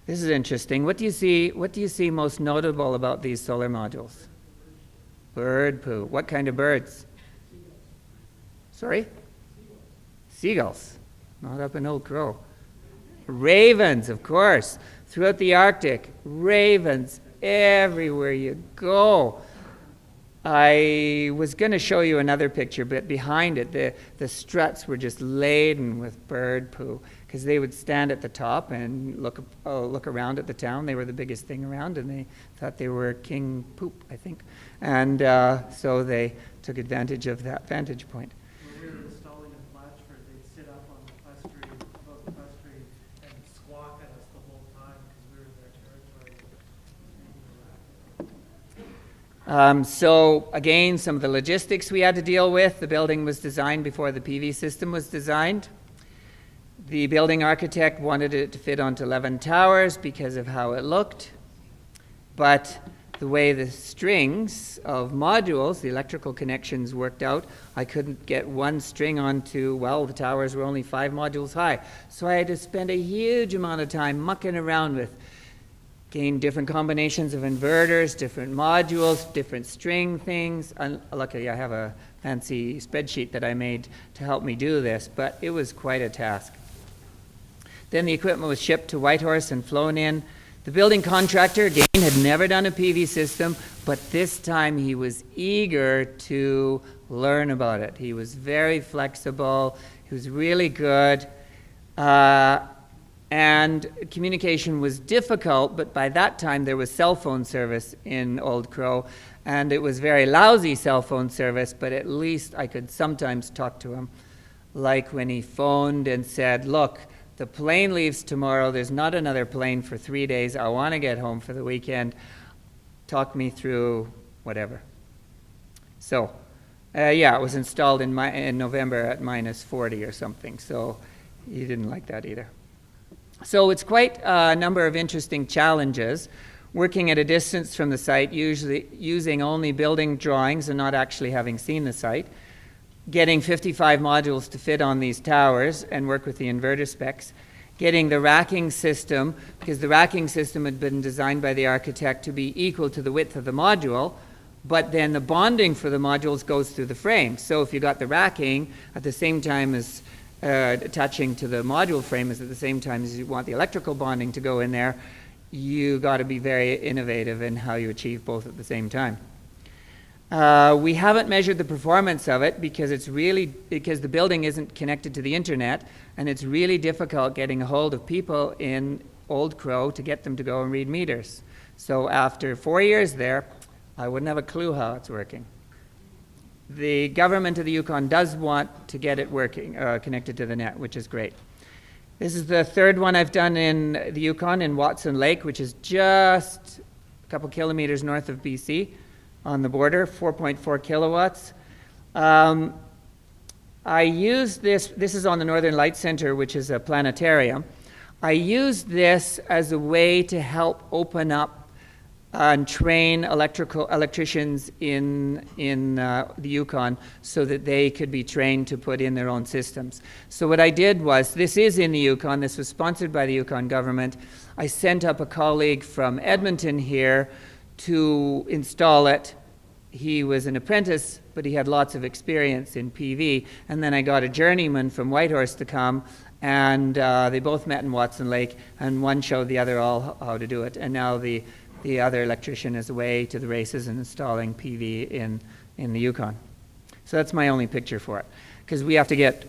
This is interesting. What do you see most notable about these solar modules? Bird poo. What kind of birds? Sorry? Seagulls. Not up in Old Crow. Ravens, of course. Throughout the Arctic, ravens everywhere you go. I was going to show you another picture, but behind it, the struts were just laden with bird poo, because they would stand at the top and look around at the town. They were the biggest thing around, and they thought they were king poop, I think. And so they took advantage of that vantage point. When we were installing in Blatchford, they'd sit up on the bus tree, above the bus tree, and squawk at us the whole time because we were in their territory. So again, some of the logistics we had to deal with. The building was designed before the PV system was designed. The building architect wanted it to fit onto 11 towers because of how it looked. But the way the strings of modules, the electrical connections worked out, I couldn't get one string onto, well, the towers were only 5 modules high. So I had to spend a huge amount of time mucking around with different combinations of inverters, different modules, different string things. Luckily, I have a fancy spreadsheet that I made to help me do this, but it was quite a task. Then the equipment was shipped to Whitehorse and flown in. The building contractor, again, had never done a PV system, but this time he was eager to learn about it. He was very flexible. He was really good. And communication was difficult, but by that time there was cell phone service in Old Crow, and it was very lousy cell phone service, but at least I could sometimes talk to him. Like when he phoned and said, look, the plane leaves tomorrow, there's not another plane for 3 days, I want to get home for the weekend, talk me through whatever. So, yeah, it was installed in November at -40 or something, so he didn't like that either. So it's quite a number of interesting challenges, working at a distance from the site, usually using only building drawings and not actually having seen the site, getting 55 modules to fit on these towers and work with the inverter specs, getting the racking system, because the racking system had been designed by the architect to be equal to the width of the module, but then the bonding for the modules goes through the frame. So if you got the racking at the same time as attaching to the module frame is at the same time as you want the electrical bonding to go in there, you got to be very innovative in how you achieve both at the same time. We haven't measured the performance of it because the building isn't connected to the internet, and it's really difficult getting a hold of people in Old Crow to get them to go and read meters. So after 4 years there, I wouldn't have a clue how it's working. The government of the Yukon does want to get it working, connected to the net, which is great. This is the third one I've done in the Yukon, in Watson Lake, which is just a couple kilometers north of BC on the border, 4.4 kilowatts. I used this is on the Northern Light Center, which is a planetarium. I used this as a way to help open up and train electricians in the Yukon so that they could be trained to put in their own systems. So what I did was, this is in the Yukon, this was sponsored by the Yukon government. I sent up a colleague from Edmonton here to install it. He was an apprentice, but he had lots of experience in PV. And then I got a journeyman from Whitehorse to come, and they both met in Watson Lake, and one showed the other all how to do it. And now the other electrician is away to the races and installing PV in the Yukon. So that's my only picture for it. Because we have to get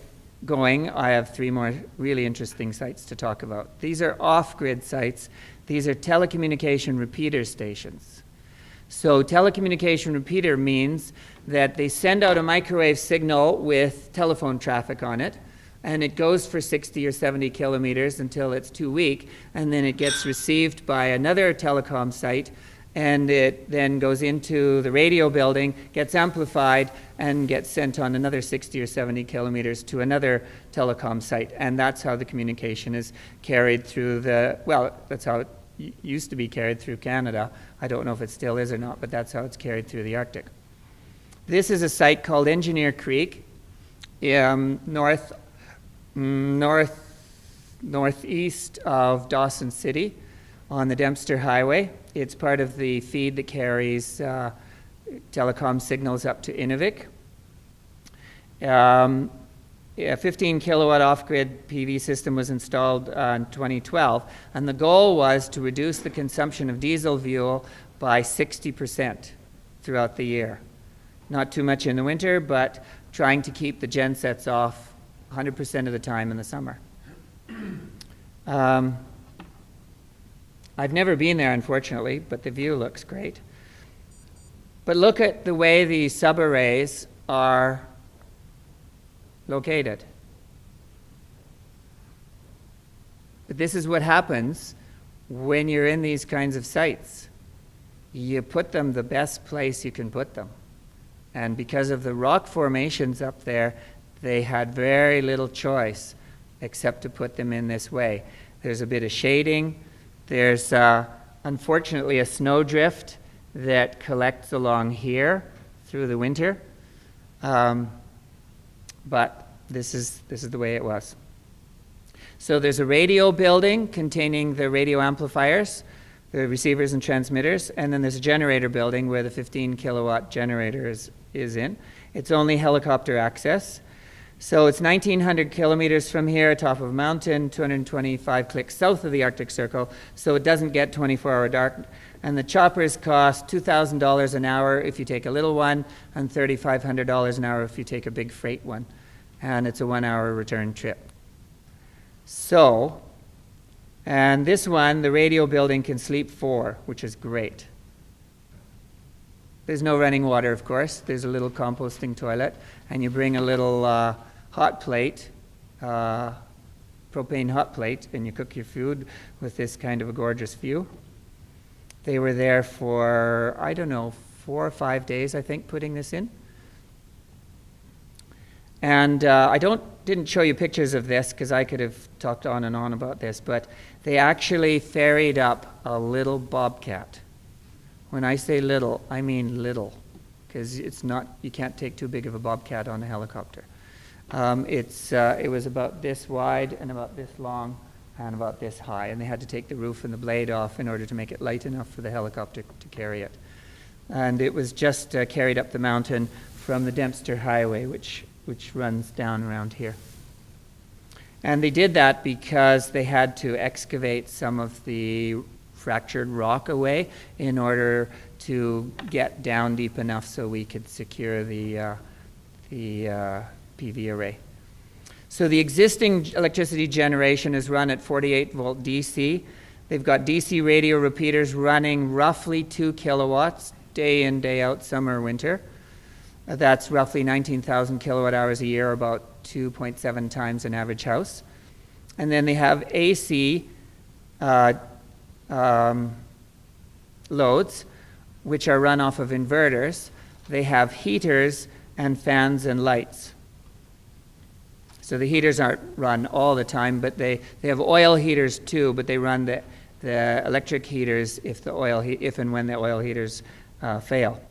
going, I have 3 more really interesting sites to talk about. These are off-grid sites. These are telecommunication repeater stations. So telecommunication repeater means that they send out a microwave signal with telephone traffic on it, and it goes for 60 or 70 kilometers until it's too weak, and then it gets received by another telecom site, and it then goes into the radio building, gets amplified, and gets sent on another 60 or 70 kilometers to another telecom site. And that's how the communication is carried through that's how it used to be carried through Canada. I don't know if it still is or not, but that's how it's carried through the Arctic. This is a site called Engineer Creek, northeast of Dawson City. on the Dempster Highway. It's part of the feed that carries telecom signals up to Inuvik. A 15 kilowatt off-grid PV system was installed in 2012, and the goal was to reduce the consumption of diesel fuel by 60% throughout the year. Not too much in the winter, but trying to keep the gensets off 100% of the time in the summer. I've never been there, unfortunately, but the view looks great. But look at the way these subarrays are located. But this is what happens when you're in these kinds of sites. You put them the best place you can put them. And because of the rock formations up there, they had very little choice except to put them in this way. There's a bit of shading. There's unfortunately a snowdrift that collects along here through the winter. But this is the way it was. So there's a radio building containing the radio amplifiers, the receivers and transmitters, and then there's a generator building where the 15 kilowatt generator is in. It's only helicopter access. So it's 1,900 kilometers from here, top of a mountain, 225 clicks south of the Arctic Circle, so it doesn't get 24-hour dark. And the choppers cost $2,000 an hour if you take a little one, and $3,500 an hour if you take a big freight one. And it's a 1-hour return trip. So, and this one, the radio building can sleep 4, which is great. There's no running water, of course. There's a little composting toilet, and you bring a little hot plate, propane hot plate, and you cook your food with this kind of a gorgeous view. They were there for, I don't know, 4 or 5 days, I think, putting this in. And I didn't show you pictures of this because I could have talked on and on about this, but they actually ferried up a little bobcat. When I say little, I mean little, because it's not, you can't take too big of a bobcat on a helicopter. It was about this wide and about this long and about this high, and they had to take the roof and the blade off in order to make it light enough for the helicopter to carry it. And it was just carried up the mountain from the Dempster Highway, which runs down around here. And they did that because they had to excavate some of the fractured rock away in order to get down deep enough so we could secure the PV array. So the existing electricity generation is run at 48 volt DC. They've got DC radio repeaters running roughly 2 kilowatts day in, day out, summer, winter. That's roughly 19,000 kilowatt hours a year, about 2.7 times an average house. And then they have AC loads, which are run off of inverters. They have heaters and fans and lights. So the heaters aren't run all the time, but they have oil heaters too, but they run the electric heaters if and when the oil heaters fail.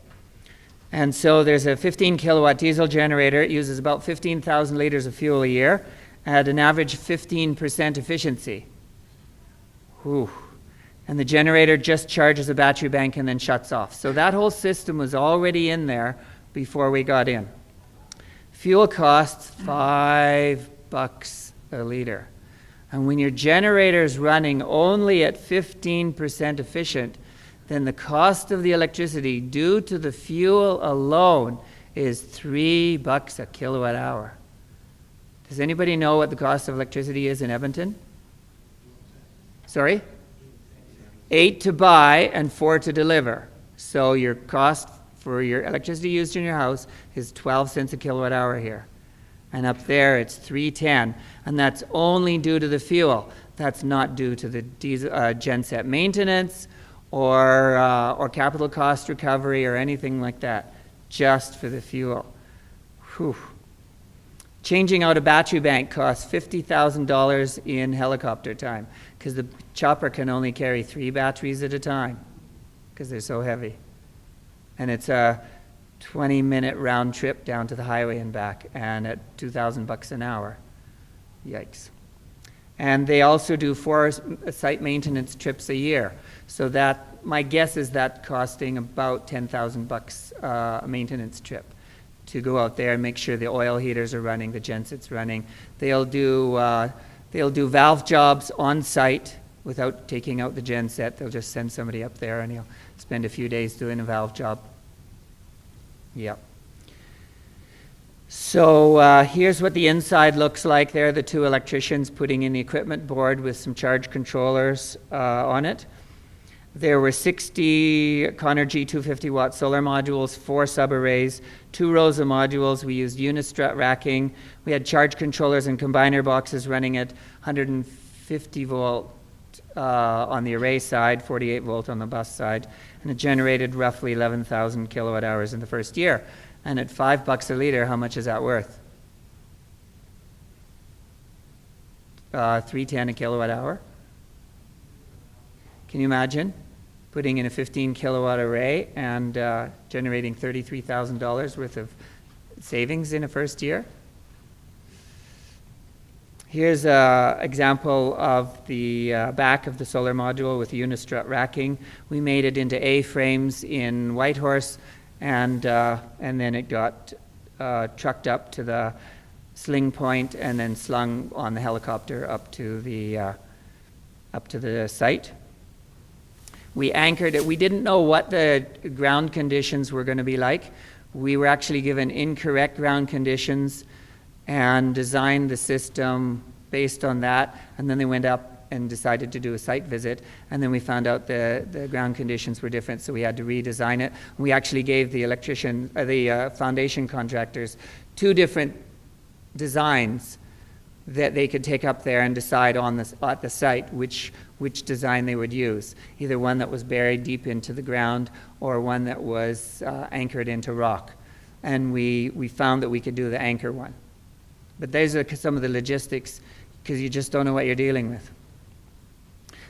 And so there's a 15 kilowatt diesel generator. It uses about 15,000 liters of fuel a year at an average 15% efficiency. Whew. And the generator just charges a battery bank and then shuts off. So that whole system was already in there before we got in. Fuel costs $5 a liter. And when your generator is running only at 15% efficient, then the cost of the electricity due to the fuel alone is $3 a kilowatt hour. Does anybody know what the cost of electricity is in Edmonton? Sorry? 8 to buy and 4 to deliver. So your cost for your electricity used in your house is 12 cents a kilowatt hour here. And up there it's $3.10, and that's only due to the fuel. That's not due to the diesel, genset maintenance or capital cost recovery or anything like that, just for the fuel. Whew. Changing out a battery bank costs $50,000 in helicopter time because the chopper can only carry 3 batteries at a time because they're so heavy. And it's a 20-minute round trip down to the highway and back, and at $2,000 an hour. Yikes. And they also do 4 site maintenance trips a year. So that, my guess is that costing about $10,000 a maintenance trip to go out there and make sure the oil heaters are running, the gensets running. They'll do valve jobs on site without taking out the genset. They'll just send somebody up there and he'll spend a few days doing a valve job. Yep. So here's what the inside looks like. There are the 2 electricians putting in the equipment board with some charge controllers on it. There were 60 Conner-G 250-watt solar modules, 4 subarrays, 2 rows of modules. We used unistrut racking. We had charge controllers and combiner boxes running at 150 volt on the array side, 48 volt on the bus side, and it generated roughly 11,000 kilowatt hours in the first year. And at $5 a liter, how much is that worth? $3.10 a kilowatt hour. Can you imagine putting in a 15 kilowatt array and generating $33,000 worth of savings in a first year? Here's an example of the back of the solar module with unistrut racking. We made it into A-frames in Whitehorse, and then it got trucked up to the sling point and then slung on the helicopter up to the site. We anchored it. We didn't know what the ground conditions were going to be like. We were actually given incorrect ground conditions and designed the system based on that, and then they went up and decided to do a site visit, and then we found out the ground conditions were different, so we had to redesign it. We actually gave the foundation contractors 2 different designs that they could take up there and decide at the site which design they would use, either one that was buried deep into the ground or one that was anchored into rock. And we found that we could do the anchor one. But those are some of the logistics, because you just don't know what you're dealing with.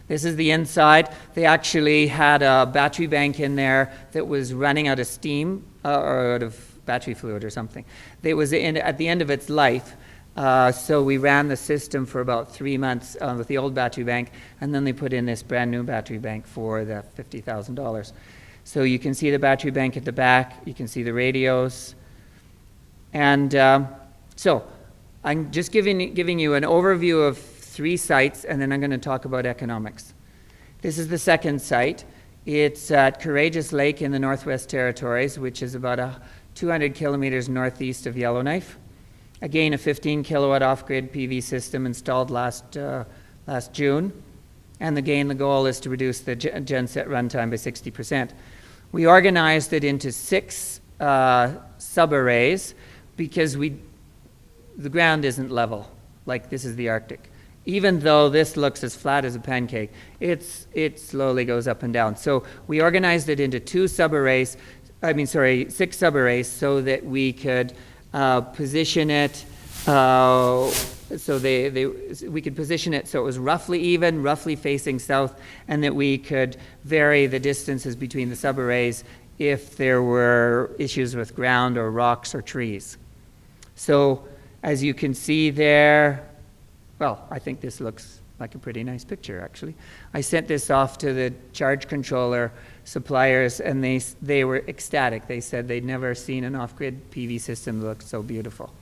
This is the inside. They actually had a battery bank in there that was running out of steam or out of battery fluid or something. It was at the end of its life. So we ran the system for about 3 months with the old battery bank, and then they put in this brand new battery bank for the $50,000. So you can see the battery bank at the back. You can see the radios. And so I'm just giving you an overview of 3 sites, and then I'm going to talk about economics. This is the second site. It's at Courageous Lake in the Northwest Territories, which is about 200 kilometers northeast of Yellowknife. Again, a 15 kilowatt off-grid PV system installed last June. And the goal is to reduce the genset runtime by 60%. We organized it into 6 subarrays because the ground isn't level, like this is the Arctic. Even though this looks as flat as a pancake, it slowly goes up and down. So we organized it into 6 subarrays, so that we could position it we could position it so it was roughly even, roughly facing south, and that we could vary the distances between the subarrays if there were issues with ground or rocks or trees. So as you can see there, well, I think this looks like a pretty nice picture, actually. I sent this off to the charge controller suppliers, and they were ecstatic. They said they'd never seen an off-grid PV system that looked so beautiful.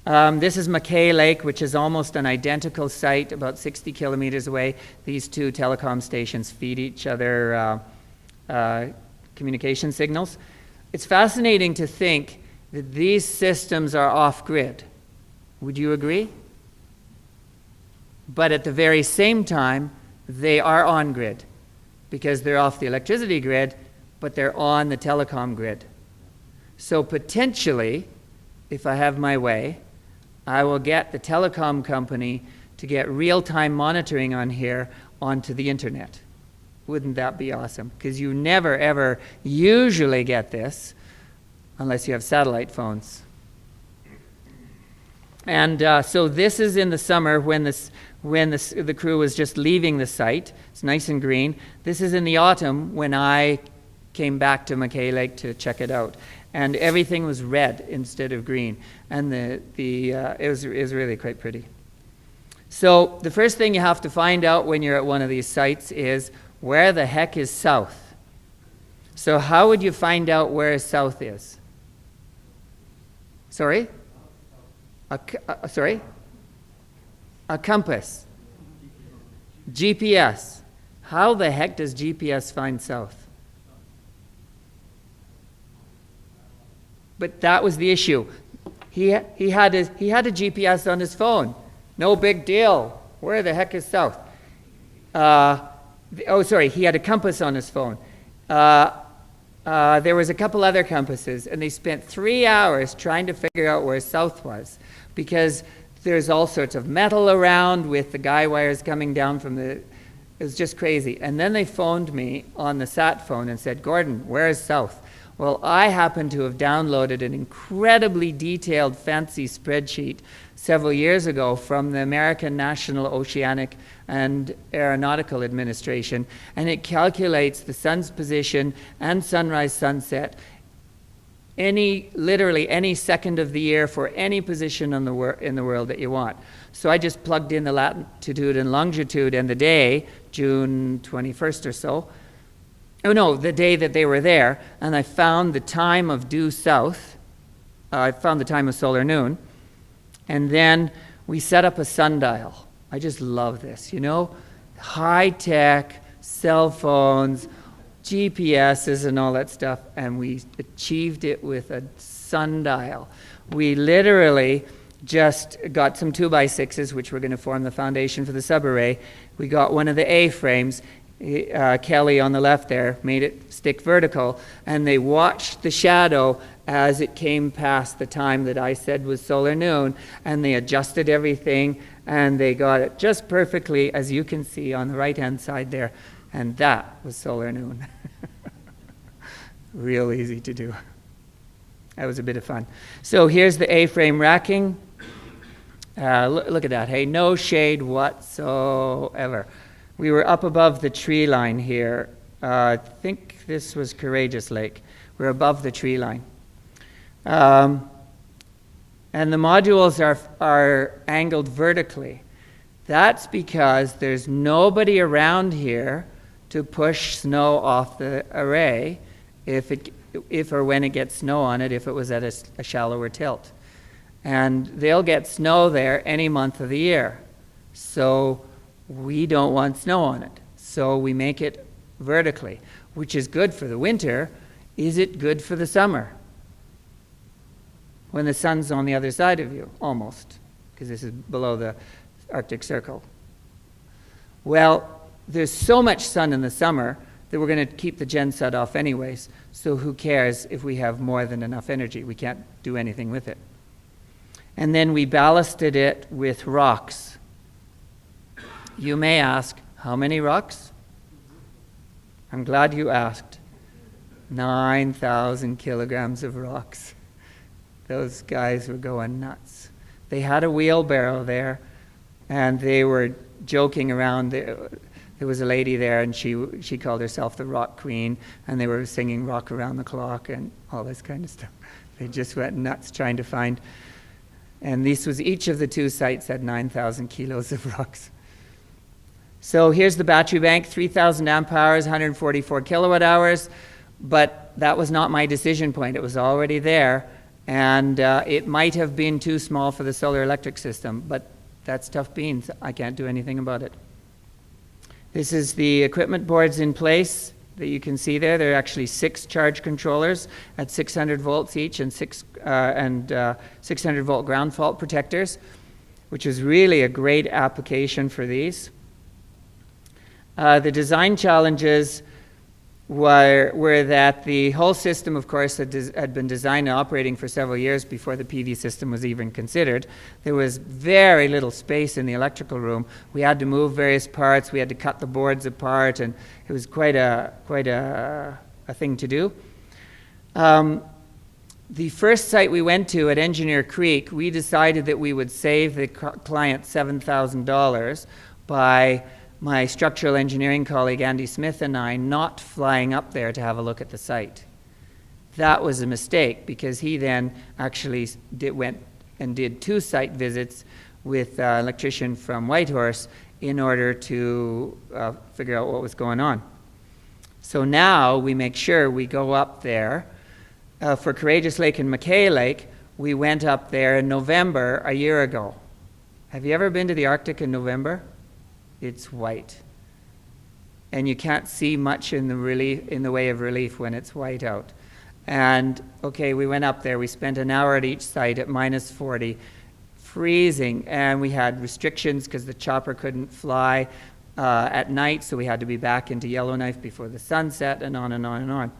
This is Mackay Lake, which is almost an identical site, about 60 kilometers away. These 2 telecom stations feed each other communication signals. It's fascinating to think that these systems are off-grid. Would you agree? But at the very same time, they are on-grid, because they're off the electricity grid, but they're on the telecom grid. So potentially, if I have my way, I will get the telecom company to get real-time monitoring on here onto the internet. Wouldn't that be awesome? Because you never, ever usually get this unless you have satellite phones. And so this is in the summer when the crew was just leaving the site. It's nice and green. This is in the autumn when I came back to Mackay Lake to check it out. And everything was red instead of green. And it was really quite pretty. So the first thing you have to find out when you're at one of these sites is where the heck is south? So how would you find out where south is? Sorry? Sorry? A compass. GPS. How the heck does GPS find south? But that was the issue. He had a GPS on his phone. No big deal. Where the heck is south? He had a compass on his phone. There was a couple other compasses, and they spent 3 hours trying to figure out where south was, because there's all sorts of metal around with the guy wires coming down from the... It was just crazy. And then they phoned me on the sat phone and said, Gordon, where is south? Well, I happen to have downloaded an incredibly detailed, fancy spreadsheet several years ago from the American National Oceanic and Aeronautical Administration, and it calculates the sun's position and sunrise, sunset, literally any second of the year for any position in the world that you want. So I just plugged in the latitude and longitude and the day, June 21st or so. Oh no, the day that they were there, and I found the time of due south. I found the time of solar noon. And then we set up a sundial. I just love this, high-tech, cell phones, GPSs and all that stuff, and we achieved it with a sundial. We literally just got some 2x6s, which were going to form the foundation for the subarray. We got one of the A-frames. Kelly on the left there made it stick vertical, and they watched the shadow as it came past the time that I said was solar noon, and they adjusted everything, and they got it just perfectly, as you can see on the right-hand side there, and that was solar noon. Real easy to do. That was a bit of fun. So here's the A-frame racking. Look at that, hey, no shade whatsoever. We were up above the tree line here. I think this was Courageous Lake. We're above the tree line. And the modules are angled vertically. That's because there's nobody around here to push snow off the array if or when it gets snow on it, if it was at a shallower tilt. And they'll get snow there any month of the year. So we don't want snow on it. So we make it vertically, which is good for the winter. Is it good for the summer? When the sun's on the other side of you, almost, because this is below the Arctic Circle. Well, there's so much sun in the summer that we're going to keep the gen set off anyways, so who cares if we have more than enough energy? We can't do anything with it. And then we ballasted it with rocks. You may ask, how many rocks? I'm glad you asked. 9,000 kilograms of rocks. Those guys were going nuts. They had a wheelbarrow there, and they were joking around. There was a lady there, and she called herself the Rock Queen, and they were singing Rock Around the Clock and all this kind of stuff. They just went nuts trying to find. And this was, each of the two sites had 9,000 kilos of rocks. So here's the battery bank, 3,000 amp hours, 144 kilowatt hours, but that was not my decision point. It was already there, and it might have been too small for the solar electric system, but that's tough beans. I can't do anything about it. This is the equipment boards in place that you can see there. There are actually 6 charge controllers at 600 volts each and 600 volt ground fault protectors, which is really a great application for these. The design challenges were that the whole system, of course, had been designed and operating for several years before the PV system was even considered. There was very little space in the electrical room. We had to move various parts. We had to cut the boards apart, and it was quite a thing to do. The first site we went to at Engineer Creek, we decided that we would save the client $7,000 by my structural engineering colleague Andy Smith and I not flying up there to have a look at the site. That was a mistake, because he then actually went and did 2 site visits with an electrician from Whitehorse in order to figure out what was going on. So now we make sure we go up there. For Courageous Lake and Mackay Lake, we went up there in November a year ago. Have you ever been to the Arctic in November? It's white. And you can't see much in the way of relief when it's white out. And okay, we went up there. We spent an hour at each site at minus 40, freezing, and we had restrictions because the chopper couldn't fly at night, so we had to be back into Yellowknife before the sun set, and on and on and on.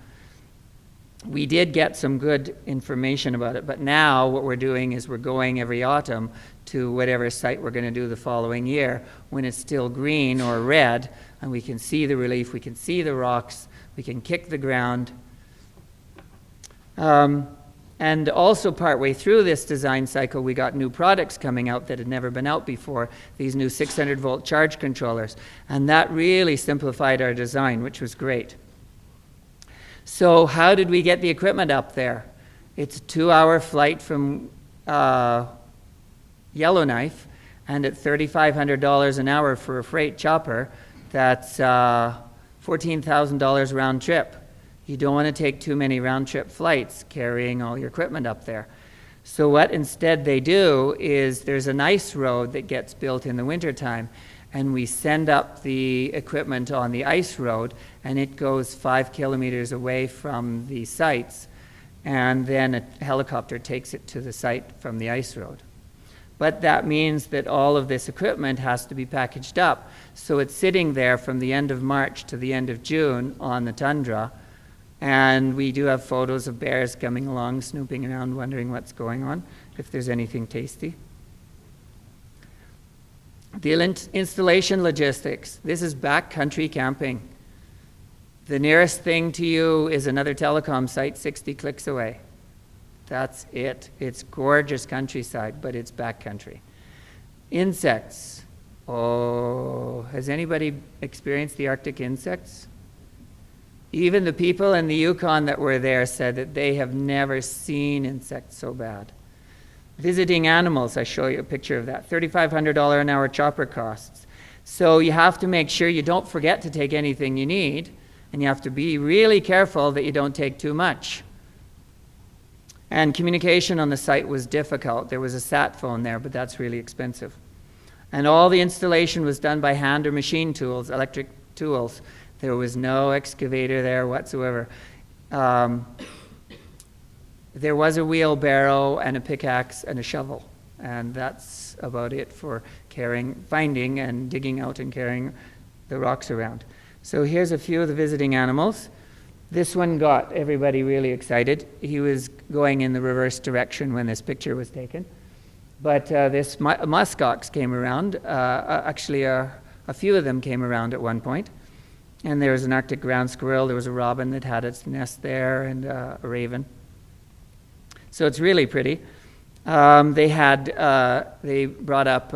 We did get some good information about it, but now what we're doing is we're going every autumn to whatever site we're going to do the following year when it's still green or red, and we can see the relief, we can see the rocks, we can kick the ground. And also partway through this design cycle, we got new products coming out that had never been out before, these new 600-volt charge controllers. And that really simplified our design, which was great. So how did we get the equipment up there? It's a 2-hour flight from Yellowknife, and at $3,500 an hour for a freight chopper, that's $14,000 round trip. You don't want to take too many round-trip flights carrying all your equipment up there. So what instead they do is there's an ice road that gets built in the wintertime, and we send up the equipment on the ice road, and it goes 5 kilometers away from the sites, and then a helicopter takes it to the site from the ice road. But that means that all of this equipment has to be packaged up, so it's sitting there from the end of March to the end of June on the tundra. And we do have photos of bears coming along, snooping around, wondering what's going on, if there's anything tasty. The installation logistics. This is backcountry camping. The nearest thing to you is another telecom site 60 clicks away. That's it. It's gorgeous countryside, but it's backcountry. Insects. Oh, has anybody experienced the Arctic insects? Even the people in the Yukon that were there said that they have never seen insects so bad. Visiting animals, I show you a picture of that. $3,500 an hour chopper costs. So you have to make sure you don't forget to take anything you need, and you have to be really careful that you don't take too much. And communication on the site was difficult. There was a sat phone there, but that's really expensive. And all the installation was done by hand or machine tools, electric tools. There was no excavator there whatsoever. There was a wheelbarrow and a pickaxe and a shovel, and that's about it for finding and digging out and carrying the rocks around. So here's a few of the visiting animals. This one got everybody really excited. He was going in the reverse direction when this picture was taken. But this muskox came around. Actually, a few of them came around at one point. And there was an Arctic ground squirrel, there was a robin that had its nest there, and a raven. So it's really pretty. They brought up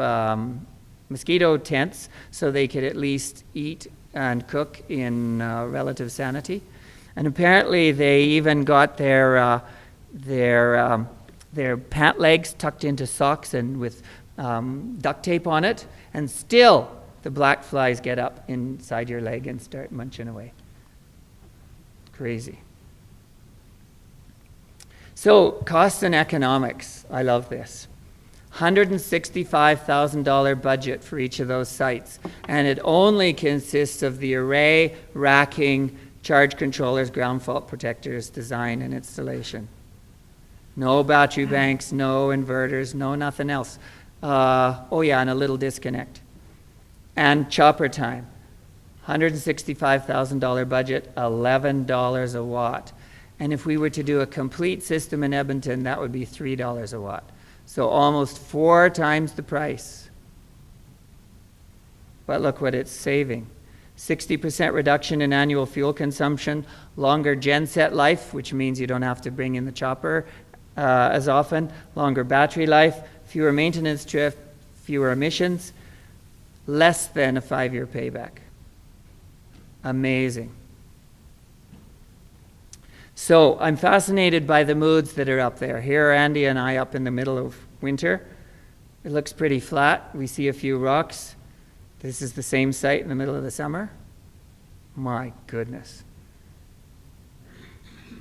mosquito tents so they could at least eat and cook in relative sanity. And apparently they even got their pant legs tucked into socks and with duct tape on it, and still the black flies get up inside your leg and start munching away. Crazy. So, costs and economics. I love this. $165,000 budget for each of those sites. And it only consists of the array, racking, charge controllers, ground fault protectors, design and installation. No battery banks, no inverters, no nothing else. And a little disconnect. And chopper time, $165,000 budget, $11 a watt. And if we were to do a complete system in Edmonton, that would be $3 a watt. So almost 4 times the price. But look what it's saving. 60% reduction in annual fuel consumption, longer genset life, which means you don't have to bring in the chopper as often, longer battery life, fewer maintenance trips, fewer emissions, less than a 5-year payback. Amazing. So I'm fascinated by the moods that are up there. Here are Andy and I up in the middle of winter, It looks pretty flat. We see a few rocks. This is the same site in the middle of the summer. My goodness.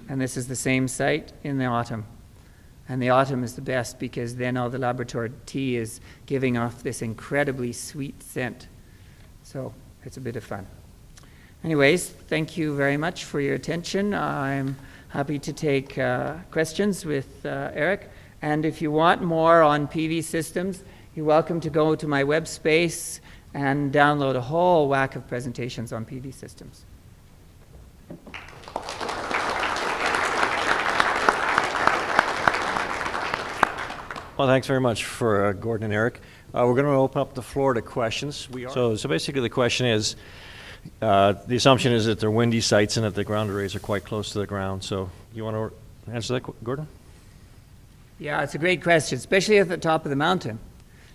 And this is the same site in the autumn. And the autumn is the best because then all the Labrador tea is giving off this incredibly sweet scent. So it's a bit of fun. Anyways, thank you very much for your attention. I'm happy to take questions with Eric. And if you want more on PV systems, you're welcome to go to my web space and download a whole whack of presentations on PV systems. Well, thanks very much for Gordon and Eric. We're going to open up the floor to questions. So basically the question is, the assumption is that they're windy sites and that the ground arrays are quite close to the ground. So you want to answer that, Gordon? Yeah, it's a great question, especially at the top of the mountain,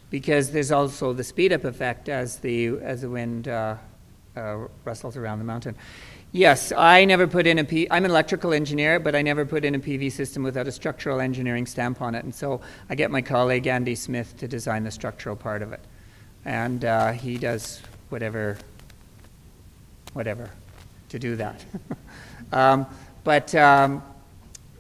because there's also the speed-up effect as the wind rustles around the mountain. Yes, I never put in I'm an electrical engineer, but I never put in a PV system without a structural engineering stamp on it. And so I get my colleague Andy Smith to design the structural part of it. And he does whatever to do that.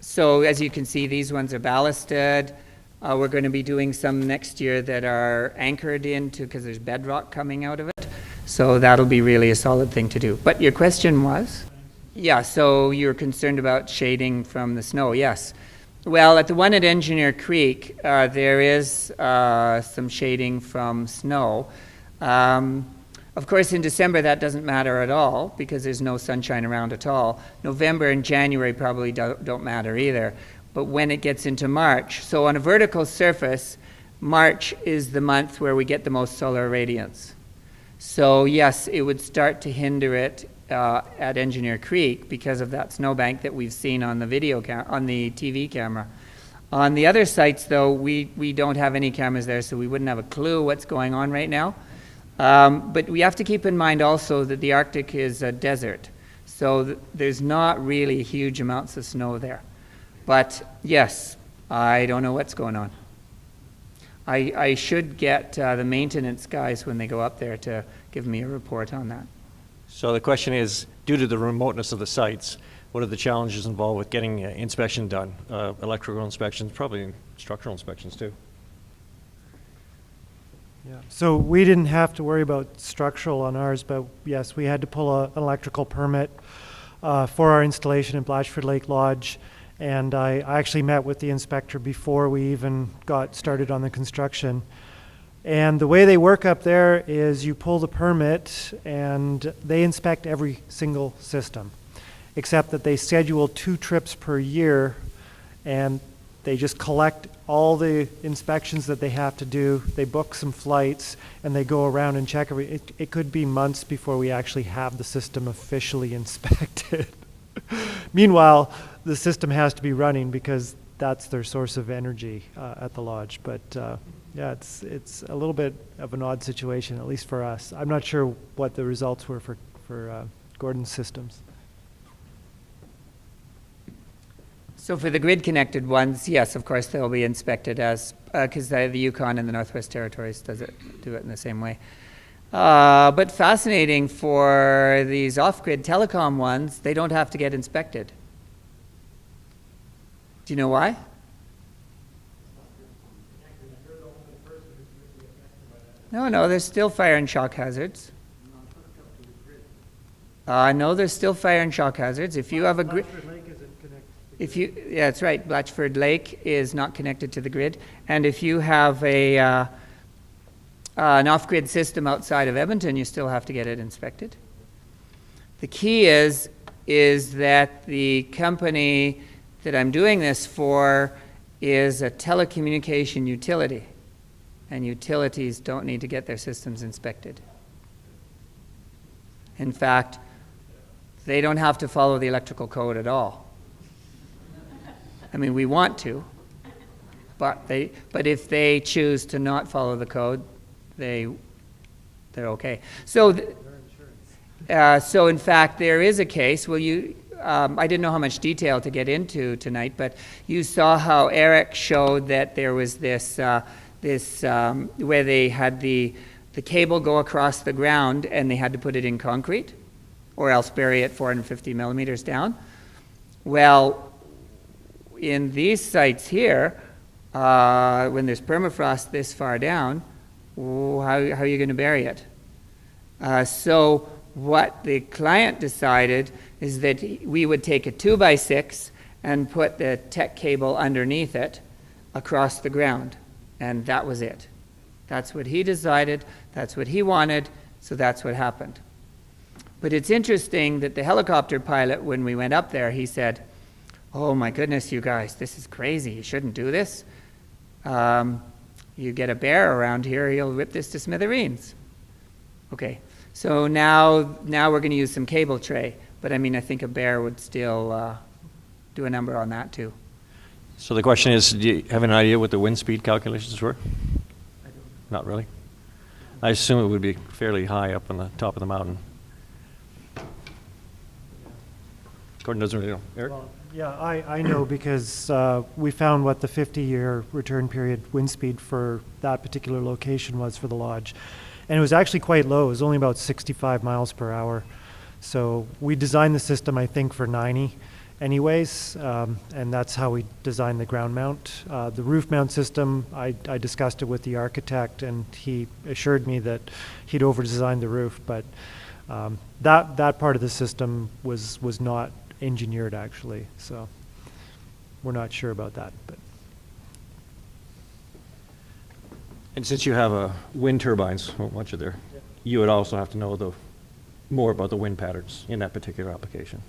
So as you can see, these ones are ballasted. We're going to be doing some next year that are anchored into, because there's bedrock coming out of it. So that'll be really a solid thing to do. But your question was? Yeah, so you're concerned about shading from the snow, yes. Well, at the one at Engineer Creek, there is some shading from snow. Of course, in December, that doesn't matter at all because there's no sunshine around at all. November and January probably don't matter either. But when it gets into March, so on a vertical surface, March is the month where we get the most solar radiance. So yes, it would start to hinder it at Engineer Creek because of that snowbank that we've seen on the on the TV camera. On the other sites, though, we don't have any cameras there, so we wouldn't have a clue what's going on right now. But we have to keep in mind also that the Arctic is a desert, so there's not really huge amounts of snow there. But yes, I don't know what's going on. I should get the maintenance guys when they go up there to give me a report on that. So the question is, due to the remoteness of the sites, what are the challenges involved with getting inspection done? Electrical inspections, probably structural inspections too. Yeah. So we didn't have to worry about structural on ours, but yes, we had to pull an electrical permit for our installation in Blatchford Lake Lodge. And I actually met with the inspector before we even got started on the construction. And the way they work up there is you pull the permit and they inspect every single system, except that they schedule 2 trips per year and they just collect all the inspections that they have to do. They book some flights and they go around and check it could be months before we actually have the system officially inspected. Meanwhile, the system has to be running because that's their source of energy at the lodge. But yeah, it's a little bit of an odd situation, at least for us. I'm not sure what the results were for Gordon's systems. So for the grid-connected ones, yes, of course, they'll be inspected as, because the Yukon and the Northwest Territories do it in the same way. But fascinating for these off-grid telecom ones, they don't have to get inspected. Do you know why? No, there's still fire and shock hazards. No, there's still fire and shock hazards. If you have a grid, yeah, that's right. Blatchford Lake is not connected to the grid, and if you have an off-grid system outside of Edmonton, you still have to get it inspected. The key is that the company that I'm doing this for is a telecommunication utility, and utilities don't need to get their systems inspected. In fact, they don't have to follow the electrical code at all. I mean, we want to, but if they choose to not follow the code, they're okay. So, so in fact, there is a case. Well, I didn't know how much detail to get into tonight, but you saw how Eric showed that there was this this where they had the cable go across the ground and they had to put it in concrete or else bury it 450 millimeters down. Well, in these sites here, when there's permafrost this far down, how are you going to bury it? So what the client decided is that we would take a 2x6 and put the tech cable underneath it across the ground. And that was it. That's what he decided. That's what he wanted. So that's what happened. But it's interesting that the helicopter pilot, when we went up there, he said, "Oh my goodness, you guys, this is crazy. You shouldn't do this. You get a bear around here, he'll rip this to smithereens." Okay, so now we're going to use some cable tray. But I mean, I think a bear would still do a number on that too. So the question is, do you have an idea what the wind speed calculations were? I don't. Not really. I assume it would be fairly high up on the top of the mountain. Gordon doesn't really know. Eric? Well, yeah, I know because we found what the 50-year return period wind speed for that particular location was for the lodge. And it was actually quite low. It was only about 65 miles per hour. So we designed the system, I think, for 90 anyways, and that's how we designed the ground mount. The roof mount system, I discussed it with the architect, and he assured me that he'd over-designed the roof, but that part of the system was not engineered, actually, so we're not sure about that. But And since you have wind turbines, a bunch of there, you would also have to know more about the wind patterns in that particular application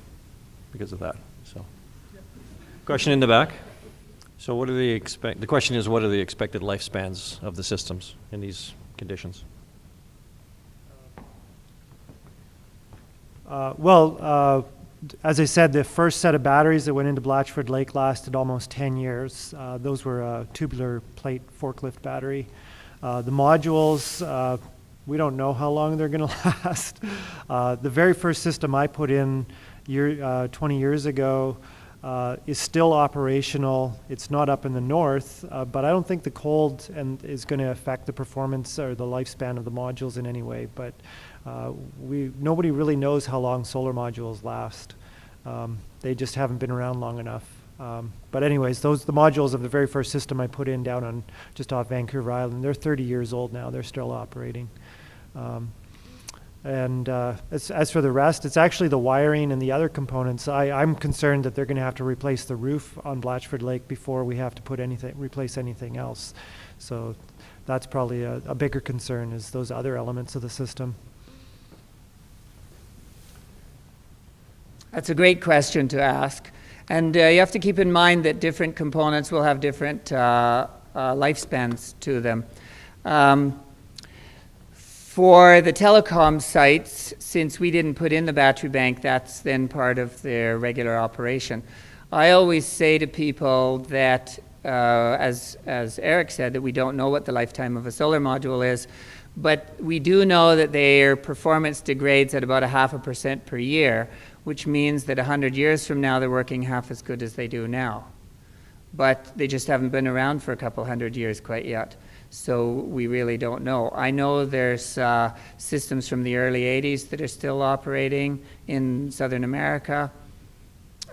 because of that. So, question in the back. So, what do they expect? The question is, what are the expected lifespans of the systems in these conditions? As I said, the first set of batteries that went into Blatchford Lake lasted almost 10 years. Those were a tubular plate forklift battery. The modules, we don't know how long they're going to last. The very first system I put in 20 years ago is still operational. It's not up in the north, but I don't think the cold is going to affect the performance or the lifespan of the modules in any way. But nobody really knows how long solar modules last. They just haven't been around long enough. But anyways, the modules of the very first system I put in down on just off Vancouver Island, they're 30 years old now. They're still operating. As for the rest, it's actually the wiring and the other components. I'm concerned that they're going to have to replace the roof on Blatchford Lake before we have to replace anything else. So that's probably a bigger concern, is those other elements of the system. That's a great question to ask. And you have to keep in mind that different components will have different lifespans to them. For the telecom sites, since we didn't put in the battery bank, that's then part of their regular operation. I always say to people that, as Eric said, that we don't know what the lifetime of a solar module is, but we do know that their performance degrades at about 0.5% per year, which means that 100 years from now, they're working half as good as they do now. But they just haven't been around for a couple hundred years quite yet. So we really don't know. I know there's systems from the early 80s that are still operating in Southern America.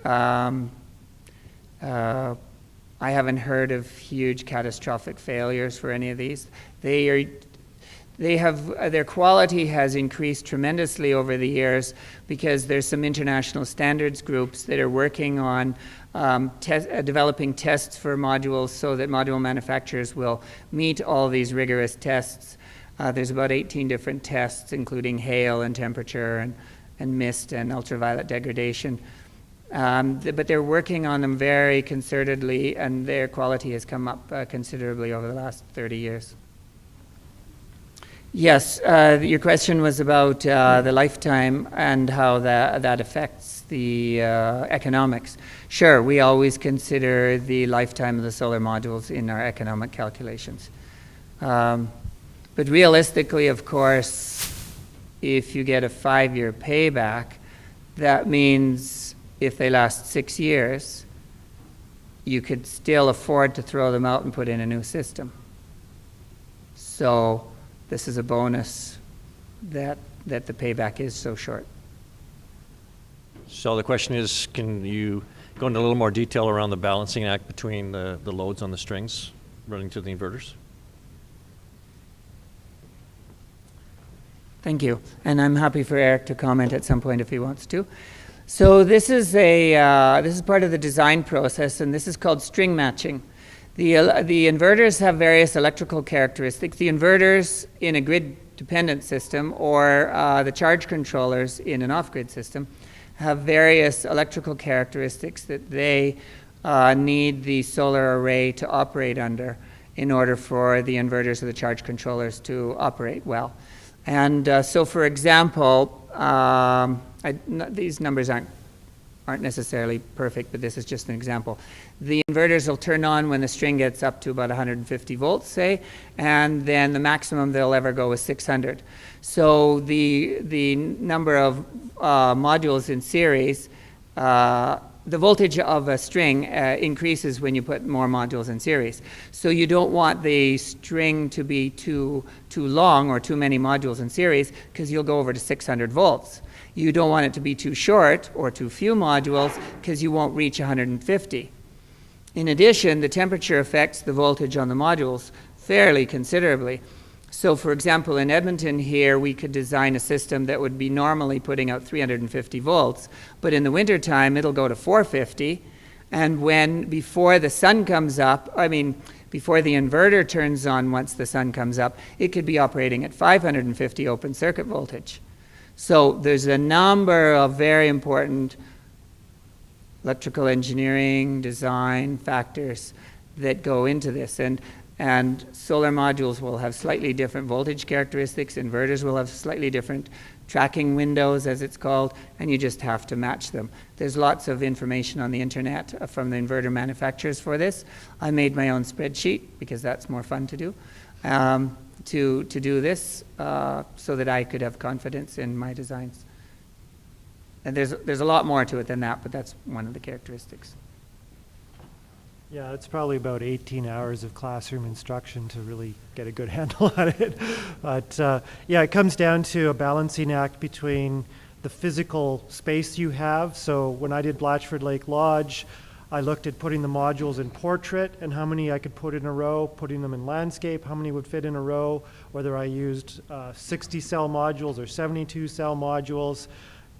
I haven't heard of huge catastrophic failures for any of these. Their quality has increased tremendously over the years because there's some international standards groups that are working on developing tests for modules so that module manufacturers will meet all these rigorous tests. There's about 18 different tests, including hail and temperature and mist and ultraviolet degradation. But they're working on them very concertedly, and their quality has come up considerably over the last 30 years. Yes, your question was about the lifetime and how that affects the economics. Sure, we always consider the lifetime of the solar modules in our economic calculations. But realistically, of course, if you get a 5-year payback, that means if they last 6 years, you could still afford to throw them out and put in a new system. So this is a bonus that the payback is so short. So the question is, can you go into a little more detail around the balancing act between the loads on the strings running to the inverters? Thank you. And I'm happy for Eric to comment at some point if he wants to. So this is part of the design process, and this is called string matching. The inverters have various electrical characteristics. The inverters in a grid-dependent system or the charge controllers in an off-grid system have various electrical characteristics that they need the solar array to operate under in order for the inverters or the charge controllers to operate well. And so, for example, these numbers aren't necessarily perfect, but this is just an example. The inverters will turn on when the string gets up to about 150 volts, say, and then the maximum they'll ever go is 600. So the number of modules in series, the voltage of a string increases when you put more modules in series. So you don't want the string to be too long or too many modules in series, because you'll go over to 600 volts. You don't want it to be too short or too few modules, because you won't reach 150. In addition, the temperature affects the voltage on the modules fairly considerably. So for example, in Edmonton here, we could design a system that would be normally putting out 350 volts, but in the wintertime, it'll go to 450. And before the sun comes up, before the inverter turns on once the sun comes up, it could be operating at 550 open circuit voltage. So there's a number of very important electrical engineering, design factors that go into this. And solar modules will have slightly different voltage characteristics. Inverters will have slightly different tracking windows, as it's called, and you just have to match them. There's lots of information on the internet from the inverter manufacturers for this. I made my own spreadsheet because that's more fun to do, to do this so that I could have confidence in my designs. And there's a lot more to it than that, but that's one of the characteristics. Yeah, it's probably about 18 hours of classroom instruction to really get a good handle on it. But yeah, it comes down to a balancing act between the physical space you have. So when I did Blatchford Lake Lodge, I looked at putting the modules in portrait and how many I could put in a row, putting them in landscape, how many would fit in a row, whether I used 60 cell modules or 72 cell modules,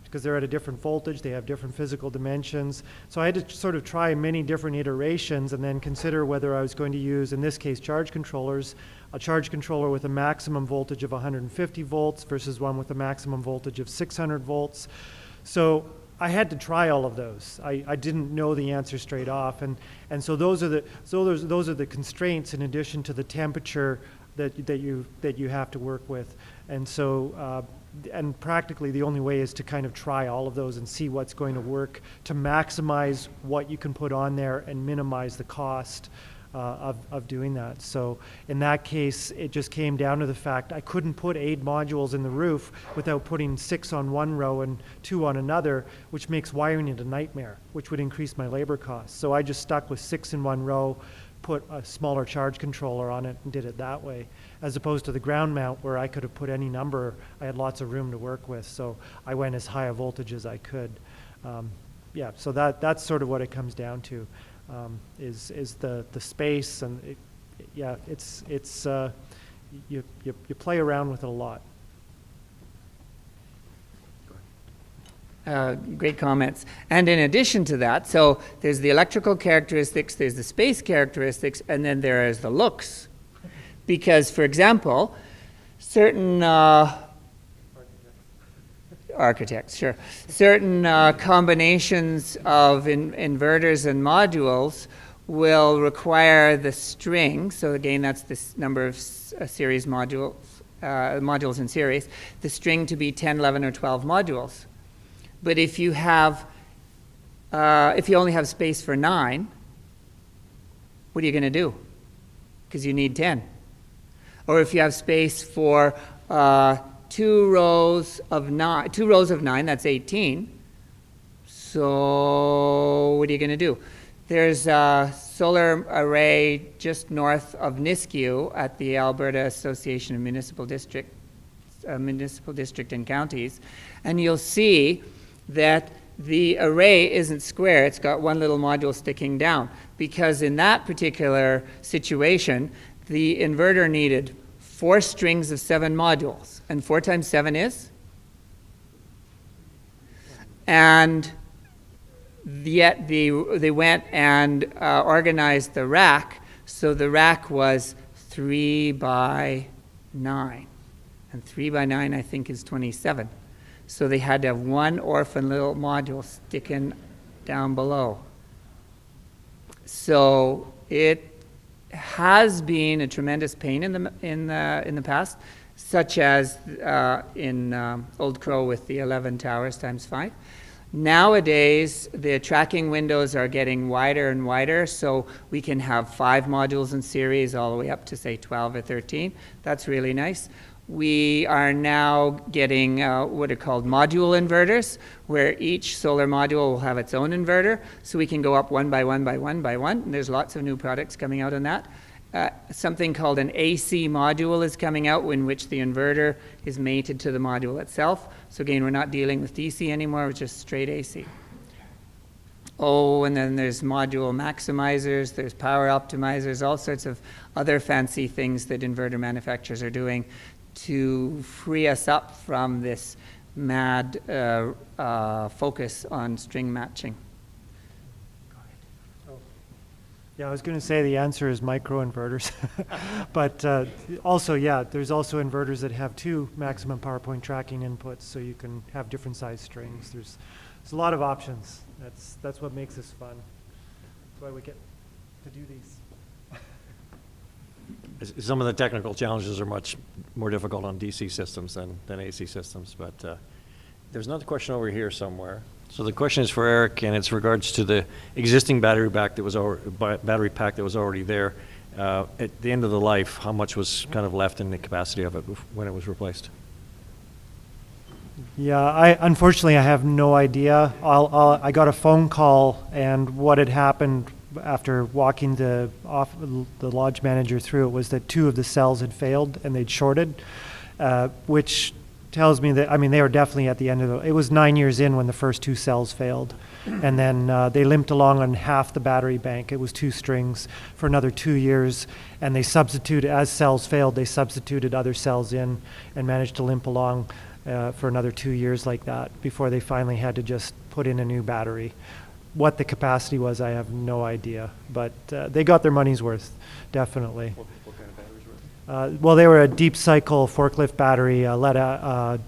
because they're at a different voltage, they have different physical dimensions. So I had to sort of try many different iterations and then consider whether I was going to use, in this case, charge controllers, a charge controller with a maximum voltage of 150 volts versus one with a maximum voltage of 600 volts. So I had to try all of those. I didn't know the answer straight off, and so those are the constraints in addition to the temperature that you have to work with, and so. And practically the only way is to kind of try all of those and see what's going to work to maximize what you can put on there and minimize the cost of doing that. So in that case, it just came down to the fact I couldn't put 8 modules in the roof without putting 6 on one row and 2 on another, which makes wiring it a nightmare, which would increase my labor costs. So I just stuck with 6 in one row, put a smaller charge controller on it and did it that way, as opposed to the ground mount where I could have put any number. I had lots of room to work with, so I went as high a voltage as I could. Yeah, so that's sort of what it comes down to, is the space, and you play around with it a lot. Great comments. And in addition to that, so there's the electrical characteristics, there's the space characteristics, and then there is the looks. Because, for example, certain architects, sure, certain combinations of inverters and modules will require the string. So again, that's this number of series modules in series. The string to be 10, 11, or 12 modules. But if you only have space for 9, what are you going to do? Because you need 10. Or if you have space for 2 rows of 9, that's 18. So what are you going to do? So solar array just north of Nisku at the Alberta Association of Municipal District and Counties, and you'll see that the array isn't square. It's got one little module sticking down, because in that particular situation, the inverter needed 4 strings of 7 modules. And 4 times 7 is? And yet they went and organized the rack, so the rack was 3 by 9. And 3 by 9, I think, is 27. So they had to have one orphan little module sticking down below. So it has been a tremendous pain in the past, such as in Old Crow with the 11 towers times 5. Nowadays, the tracking windows are getting wider and wider, so we can have 5 modules in series all the way up to, say, 12 or 13. That's really nice. We are now getting what are called module inverters, where each solar module will have its own inverter, so we can go up one by one by one by one, and there's lots of new products coming out on that. Something called an AC module is coming out, in which the inverter is mated to the module itself. So again, we're not dealing with DC anymore, it's just straight AC. Oh, and then there's module maximizers, there's power optimizers, all sorts of other fancy things that inverter manufacturers are doing to free us up from this mad focus on string matching. Yeah, I was going to say the answer is microinverters. But also, yeah, there's also inverters that have 2 maximum power point tracking inputs, so you can have different size strings. There's a lot of options. That's what makes this fun. That's why we get to do these. Some of the technical challenges are much more difficult on DC systems than AC systems, but there's another question over here somewhere. So the question is for Eric, and it's regards to the existing battery pack that was already there. At the end of the life, how much was kind of left in the capacity of it when it was replaced? Yeah, unfortunately I have no idea. I got a phone call, and what had happened after walking the lodge manager through it was that 2 of the cells had failed and they'd shorted, which tells me that, I mean, they were definitely at the end of it was 9 years in when the first 2 cells failed. And then they limped along on half the battery bank. It was 2 strings for another 2 years. And they substituted, as cells failed, they substituted other cells in and managed to limp along for another 2 years like that before they finally had to just put in a new battery. What the capacity was, I have no idea. But they got their money's worth, definitely. What kind of batteries were Well, they were a deep cycle forklift battery,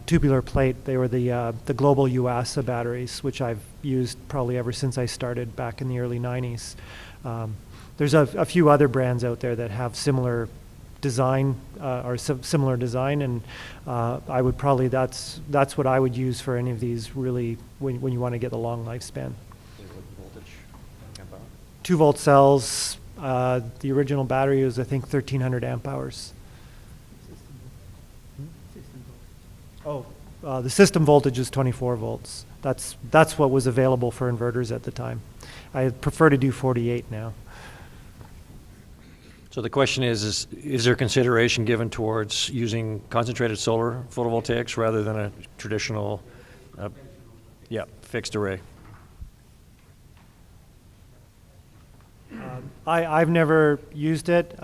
tubular plate. They were the Global UASA batteries, which I've used probably ever since I started back in the early 90s. There's a few other brands out there that have similar design similar design, and I would probably that's what I would use for any of these really when you want to get the long lifespan. Voltage? 2-volt cells. The original battery was, I think, 1,300 amp hours. The system voltage is 24 volts. That's what was available for inverters at the time. I prefer to do 48 now. So the question is there consideration given towards using concentrated solar photovoltaics rather than a traditional, fixed array? I've never used it.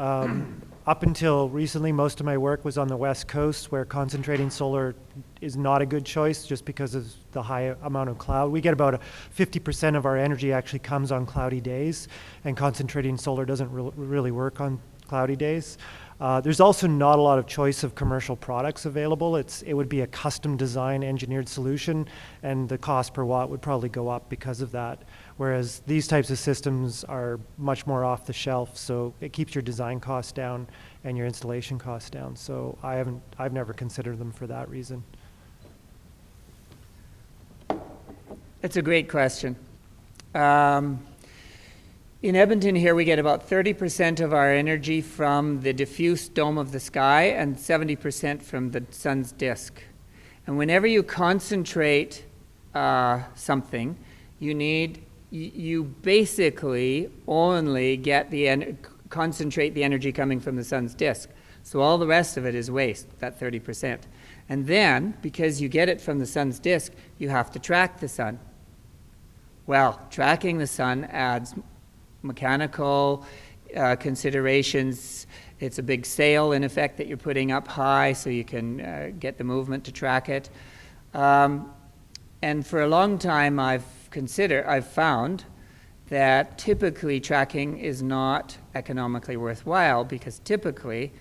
Up until recently, most of my work was on the West Coast, where concentrating solar is not a good choice just because of the high amount of cloud. We get about 50% of our energy actually comes on cloudy days, and concentrating solar doesn't really work on cloudy days. There's also not a lot of choice of commercial products available. It would be a custom design engineered solution, and the cost per watt would probably go up because of that. Whereas these types of systems are much more off the shelf, so it keeps your design costs down and your installation costs down. So I've never considered them for that reason. It's a great question. In Edmonton here, we get about 30% of our energy from the diffuse dome of the sky and 70% from the sun's disk. And whenever you concentrate something, you need you basically only get concentrate the energy coming from the sun's disk. So all the rest of it is waste, that 30%. And then, because you get it from the sun's disk, you have to track the sun. Well, tracking the sun adds mechanical considerations. It's a big sail, in effect, that you're putting up high so you can get the movement to track it. And for a long time, I've found that typically tracking is not economically worthwhile, because typically,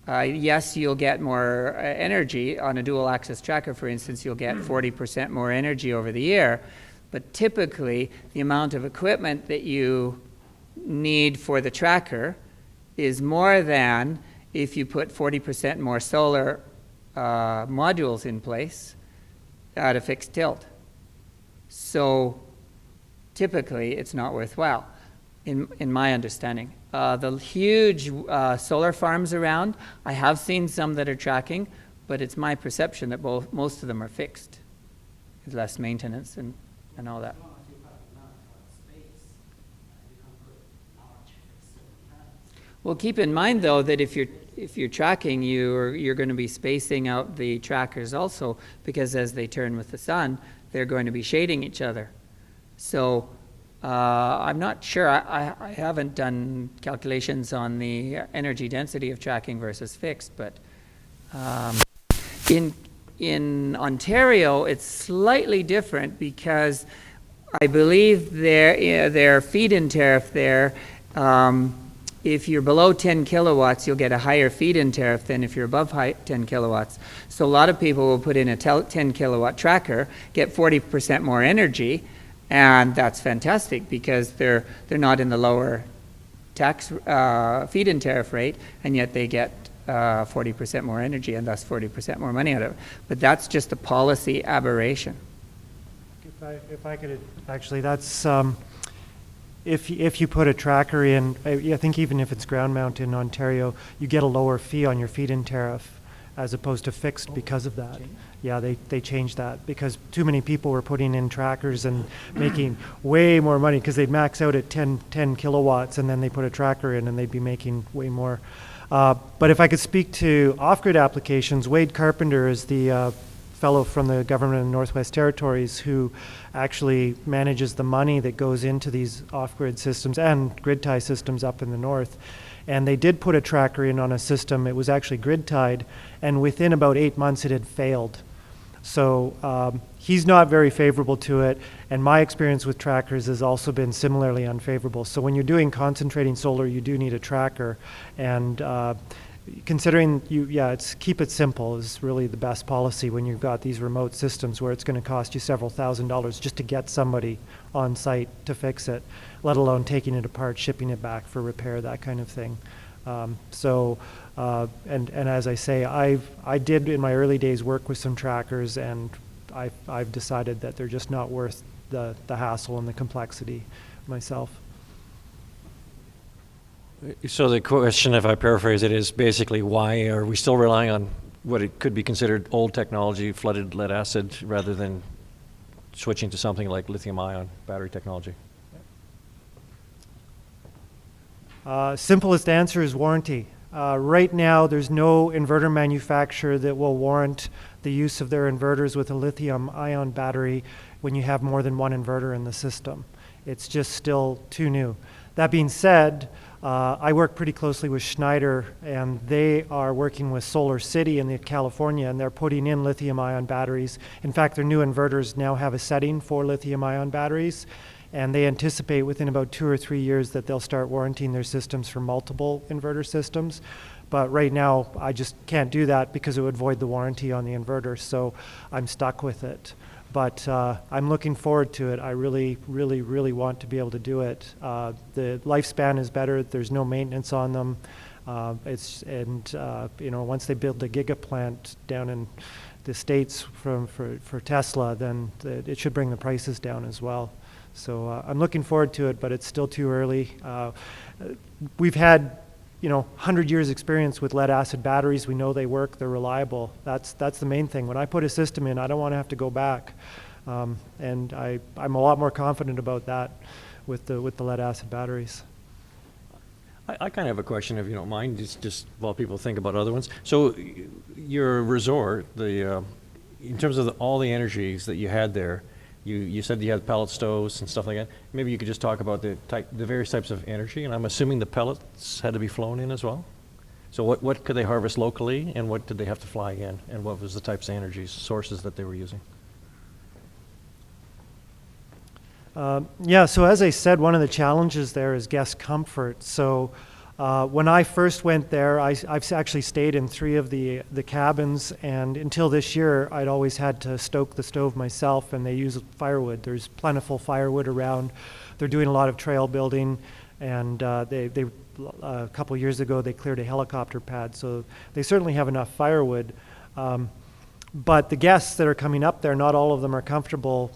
yes, you'll get more energy on a dual axis tracker, for instance, you'll get 40% more energy over the year, but typically the amount of equipment that you need for the tracker is more than if you put 40% more solar modules in place at a fixed tilt. So typically it's not worthwhile, in my understanding. The huge solar farms around, I have seen some that are tracking, but it's my perception that most of them are fixed. There's less maintenance and all that. Well, keep in mind though that if you're tracking, you're going to be spacing out the trackers also, because as they turn with the sun, they're going to be shading each other. So I'm not sure. I haven't done calculations on the energy density of tracking versus fixed, but in Ontario it's slightly different, because I believe their feed-in tariff there, if you're below 10 kilowatts, you'll get a higher feed-in tariff than if you're above 10 kilowatts. So a lot of people will put in a 10 kilowatt tracker, get 40% more energy, and that's fantastic because they're not in the lower tax feed-in tariff rate, and yet they get 40% more energy and thus 40% more money out of it. But that's just a policy aberration. If I could, actually, that's if you put a tracker in, I think even if it's ground mount in Ontario, you get a lower fee on your feed-in tariff as opposed to fixed because of that. Yeah, they changed that because too many people were putting in trackers and making way more money because they'd max out at 10 kilowatts, and then they put a tracker in and they'd be making way more. But if I could speak to off-grid applications, Wade Carpenter is the fellow from the government of the Northwest Territories who actually manages the money that goes into these off-grid systems and grid tie systems up in the north. And they did put a tracker in on a system. It was actually grid tied, and within about 8 months it had failed. So he's not very favorable to it, and my experience with trackers has also been similarly unfavorable. So when you're doing concentrating solar, you do need a tracker, and considering it's keep it simple is really the best policy when you've got these remote systems where it's going to cost you several $1,000s just to get somebody on site to fix it, let alone taking it apart, shipping it back for repair, that kind of thing. And as I say, I did in my early days work with some trackers, and I've decided that they're just not worth the hassle and the complexity myself. So the question, if I paraphrase it, is basically why are we still relying on what it could be considered old technology, flooded lead acid, rather than switching to something like lithium-ion battery technology? Simplest answer is warranty. Right now, there's no inverter manufacturer that will warrant the use of their inverters with a lithium-ion battery when you have more than one inverter in the system. It's just still too new. That being said, I work pretty closely with Schneider, and they are working with Solar City in California, and they're putting in lithium-ion batteries. In fact, their new inverters now have a setting for lithium-ion batteries, and they anticipate within about 2 or 3 years that they'll start warranting their systems for multiple inverter systems. But right now, I just can't do that because it would void the warranty on the inverter, so I'm stuck with it. But I'm looking forward to it. I really, really, really want to be able to do it. The lifespan is better. There's no maintenance on them. Once they build the giga plant down in the States for Tesla, then it should bring the prices down as well. So I'm looking forward to it, but it's still too early. We've had 100 years experience with lead acid batteries. We know they work, they're reliable. That's the main thing. When I put a system in, I don't want to have to go back. And I'm a lot more confident about that with the lead acid batteries. I kind of have a question, if you don't mind, just while people think about other ones. So your resort, in terms of all the energies that you had there, you said you had pellet stoves and stuff like that. Maybe you could just talk about the various types of energy, and I'm assuming the pellets had to be flown in as well? So what could they harvest locally, and what did they have to fly in, and what was the types of energy sources that they were using? Yeah, so as I said, one of the challenges there is guest comfort. So when I first went there, I've actually stayed in 3 of the cabins, and until this year, I'd always had to stoke the stove myself, and they use firewood. There's plentiful firewood around. They're doing a lot of trail building, and they a couple years ago, they cleared a helicopter pad, so they certainly have enough firewood. But the guests that are coming up there, not all of them are comfortable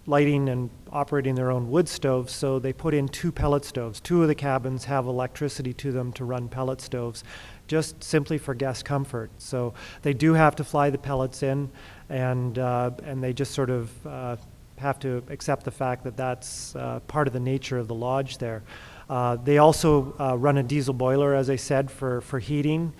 lighting and operating their own wood stoves, so they put in 2 pellet stoves. 2 of the cabins have electricity to them to run pellet stoves, just simply for guest comfort. So they do have to fly the pellets in, and they just sort of have to accept the fact that that's part of the nature of the lodge there. They also run a diesel boiler, as I said, for heating.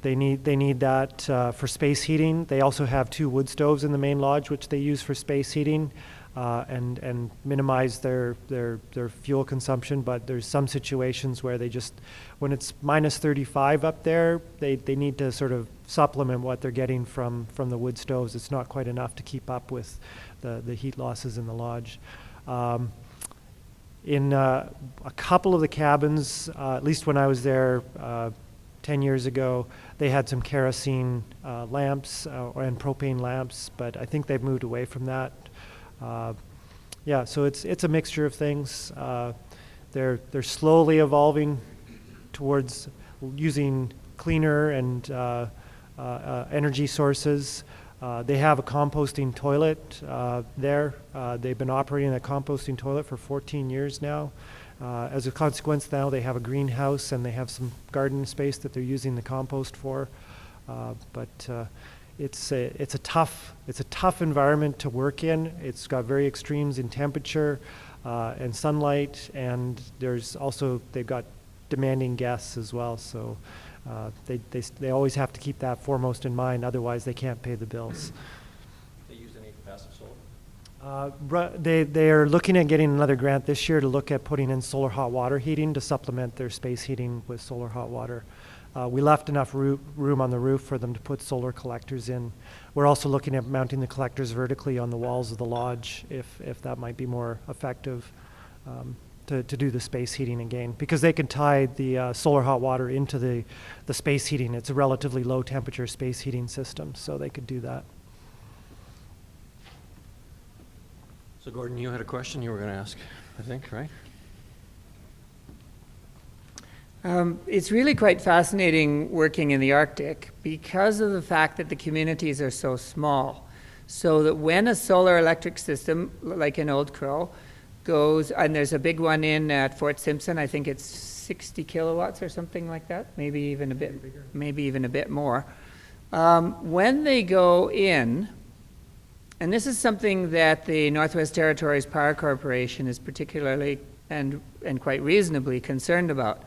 They need that for space heating. They also have 2 wood stoves in the main lodge, which they use for space heating and minimize their fuel consumption. But there's some situations where they just, when it's minus 35 up there, they need to sort of supplement what they're getting from the wood stoves. It's not quite enough to keep up with the heat losses in the lodge. In a couple of the cabins, at least when I was there 10 years ago, they had some kerosene lamps and propane lamps, but I think they've moved away from that. Yeah, so it's a mixture of things. They're slowly evolving towards using cleaner and energy sources. They have a composting toilet there. They've been operating that composting toilet for 14 years now. As a consequence, now they have a greenhouse and they have some garden space that they're using the compost for. But it's a tough environment to work in. It's got very extremes in temperature and sunlight, and they've got demanding guests as well. So they always have to keep that foremost in mind. Otherwise, they can't pay the bills. They use any passive solar? They are looking at getting another grant this year to look at putting in solar hot water heating to supplement their space heating with solar hot water. We left enough room on the roof for them to put solar collectors in. We're also looking at mounting the collectors vertically on the walls of the lodge if that might be more effective to do the space heating again, because they can tie the solar hot water into the space heating. It's a relatively low temperature space heating system, so they could do that. So Gordon, you had a question you were going to ask, I think, right? It's really quite fascinating working in the Arctic because of the fact that the communities are so small. So that when a solar electric system, like in Old Crow, goes, and there's a big one in at Fort Simpson, I think it's 60 kilowatts or something like that, maybe even a bit more. When they go in, and this is something that the Northwest Territories Power Corporation is particularly and quite reasonably concerned about.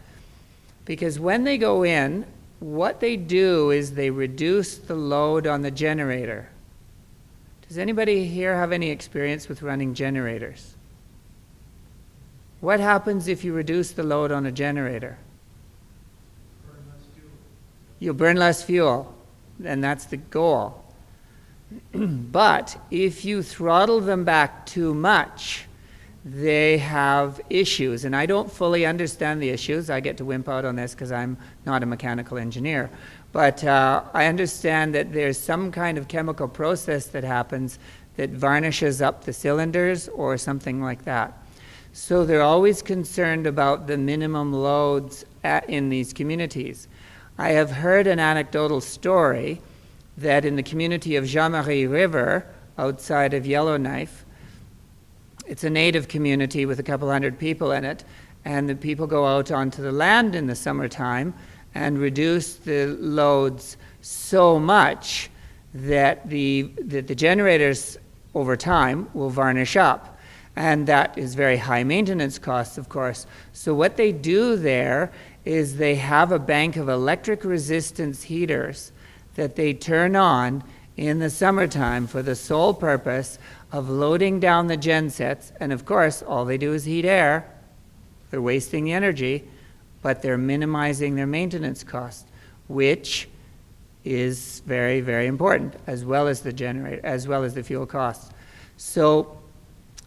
Because when they go in, what they do is they reduce the load on the generator. Does anybody here have any experience with running generators? What happens if you reduce the load on a generator? Burn less fuel. You'll burn less fuel, and that's the goal. But if you throttle them back too much, they have issues, and I don't fully understand the issues. I get to wimp out on this because I'm not a mechanical engineer. But I understand that there's some kind of chemical process that happens that varnishes up the cylinders or something like that. So they're always concerned about the minimum loads in these communities. I have heard an anecdotal story that in the community of Jean-Marie River, outside of Yellowknife, it's a native community with a couple hundred people in it, and the people go out onto the land in the summertime and reduce the loads so much that the generators over time will varnish up. And that is very high maintenance costs, of course. So what they do there is they have a bank of electric resistance heaters that they turn on in the summertime for the sole purpose of loading down the gensets. And of course, all they do is heat air. They're wasting the energy, but they're minimizing their maintenance costs, which is very, very important, as well as the generator, as well as the fuel costs. So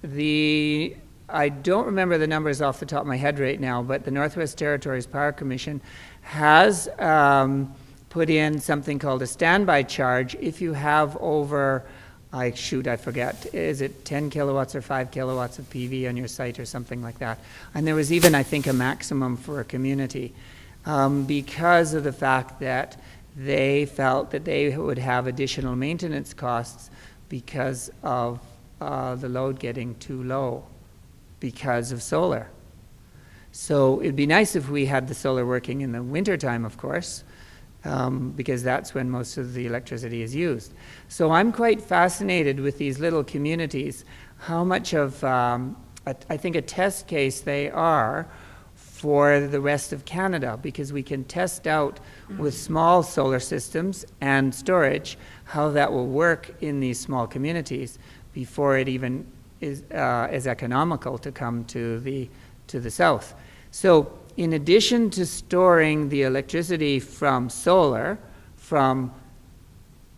I don't remember the numbers off the top of my head right now, but the Northwest Territories Power Commission has put in something called a standby charge if you have over, I forget, is it 10 kilowatts or 5 kilowatts of PV on your site or something like that. And there was even, I think, a maximum for a community because of the fact that they felt that they would have additional maintenance costs because of the load getting too low because of solar. So it'd be nice if we had the solar working in the wintertime, of course, because that's when most of the electricity is used. So I'm quite fascinated with these little communities, how much of, I think, a test case they are for the rest of Canada, because we can test out with small solar systems and storage how that will work in these small communities before it even is economical to come to the south. So in addition to storing the electricity from solar from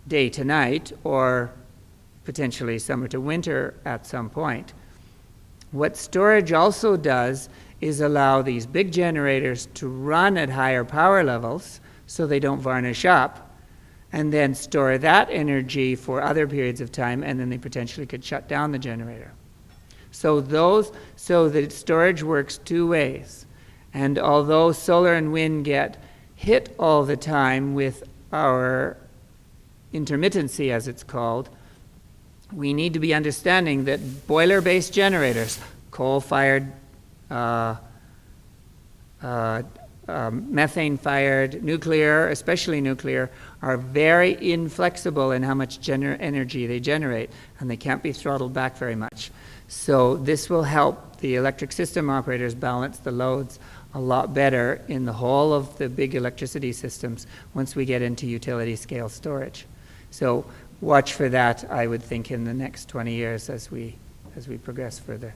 day to night, or potentially summer to winter at some point, what storage also does is allow these big generators to run at higher power levels so they don't varnish up, and then store that energy for other periods of time, and then they potentially could shut down the generator. So the storage works two ways. And although solar and wind get hit all the time with our intermittency, as it's called, we need to be understanding that boiler-based generators, coal-fired, methane-fired, nuclear, especially nuclear, are very inflexible in how much energy they generate, and they can't be throttled back very much. So this will help the electric system operators balance the loads a lot better in the whole of the big electricity systems once we get into utility scale storage. So watch for that, I would think, in the next 20 years as we progress further.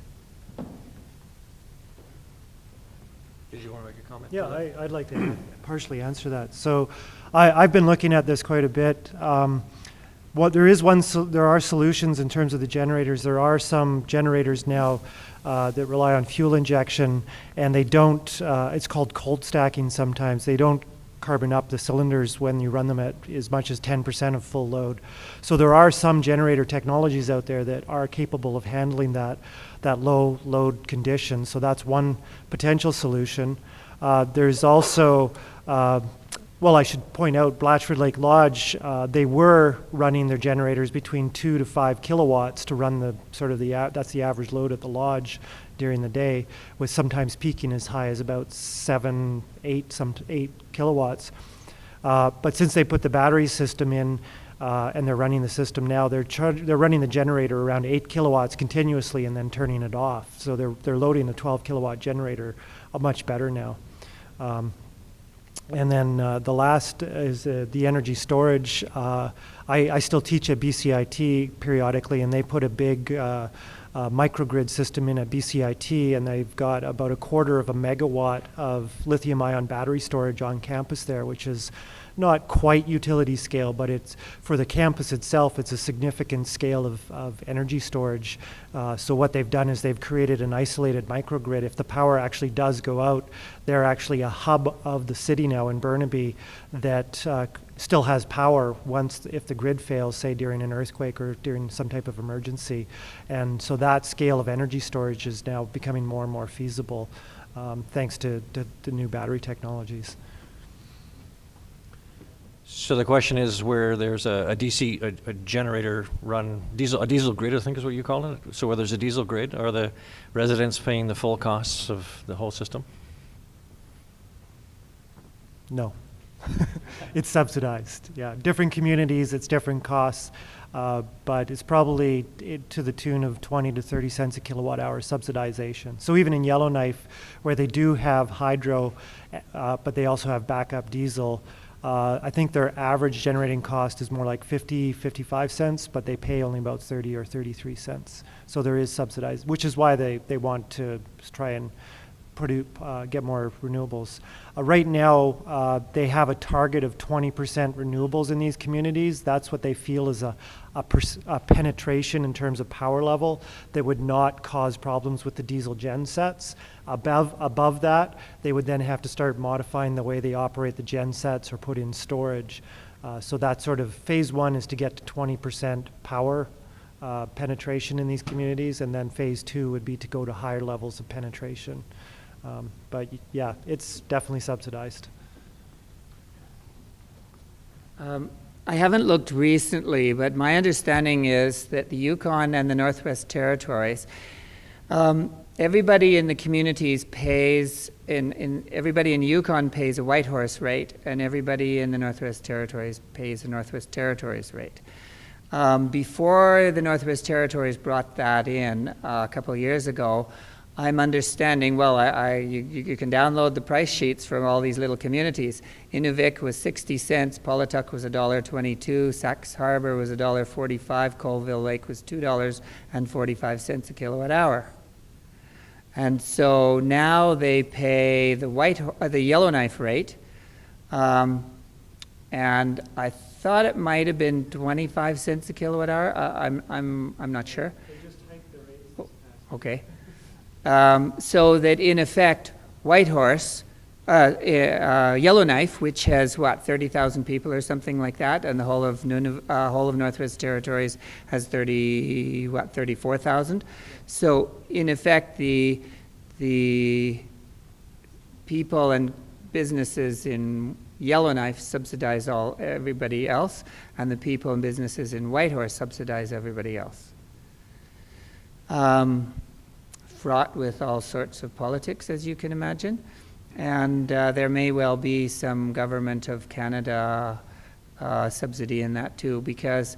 Did you want to make a comment? Yeah, I'd like to partially answer that. So I've been looking at this quite a bit. There are solutions in terms of the generators. There are some generators now that rely on fuel injection, and they don't, it's called cold stacking sometimes. They don't carbon up the cylinders when you run them at as much as 10% of full load. So there are some generator technologies out there that are capable of handling that low load condition. So that's one potential solution. There's also, I should point out, Blatchford Lake Lodge, they were running their generators between 2 to 5 kilowatts to run that's the average load at the lodge during the day, with sometimes peaking as high as about 7, 8 kilowatts. But since they put the battery system in, and they're running the system now, they're running the generator around 8 kilowatts continuously and then turning it off. So they're loading a 12 kilowatt generator much better now. And then the last is the energy storage. I still teach at BCIT periodically, and they put a big microgrid system in at BCIT, and they've got about 1/4 of a megawatt of lithium-ion battery storage on campus there, which is not quite utility scale, but it's for the campus itself, it's a significant scale of energy storage. So what they've done is they've created an isolated microgrid. If the power actually does go out, they're actually a hub of the city now in Burnaby that still has power if the grid fails, say during an earthquake or during some type of emergency. And so that scale of energy storage is now becoming more and more feasible thanks to new battery technologies. So the question is where there's a generator run, a diesel grid, I think is what you call it. So where there's a diesel grid, are the residents paying the full costs of the whole system? No. It's subsidized. Yeah, different communities, it's different costs. but it's probably to the tune of 20 to 30 cents a kilowatt hour subsidization. So even in Yellowknife, where they do have hydro, but they also have backup diesel, I think their average generating cost is more like 55 cents, but they pay only about 30 or 33 cents. So there is subsidized, which is why they want to try and get more renewables. Right now, they have a target of 20% renewables in these communities. That's what they feel is a penetration in terms of power level that would not cause problems with the diesel gen sets. Above that, they would then have to start modifying the way they operate the gen sets or put in storage. So that sort of phase one is to get to 20% power penetration in these communities, and then phase two would be to go to higher levels of penetration. But yeah, it's definitely subsidized. I haven't looked recently, but my understanding is that the Yukon and the Northwest Territories, everybody in the communities pays, everybody in Yukon pays a Whitehorse rate, and everybody in the Northwest Territories pays a Northwest Territories rate. Before the Northwest Territories brought that in a couple of years ago, I'm understanding, well, you can download the price sheets from all these little communities. Inuvik was 60 cents, Paulatuck was $1.22, Sax Harbor was $1.45, Colville Lake was $2.45 a kilowatt hour. And so now they pay the Yellowknife rate, and I thought it might have been 25 cents a kilowatt hour. I'm not sure. They just hiked the rates. Okay. So that in effect, Whitehorse, Yellowknife, which has 30,000 people or something like that, and the whole of Northwest Territories has 34,000. So in effect, the people and businesses in Yellowknife subsidize everybody else, and the people and businesses in Whitehorse subsidize everybody else. Fraught with all sorts of politics, as you can imagine. And there may well be some Government of Canada subsidy in that too, because,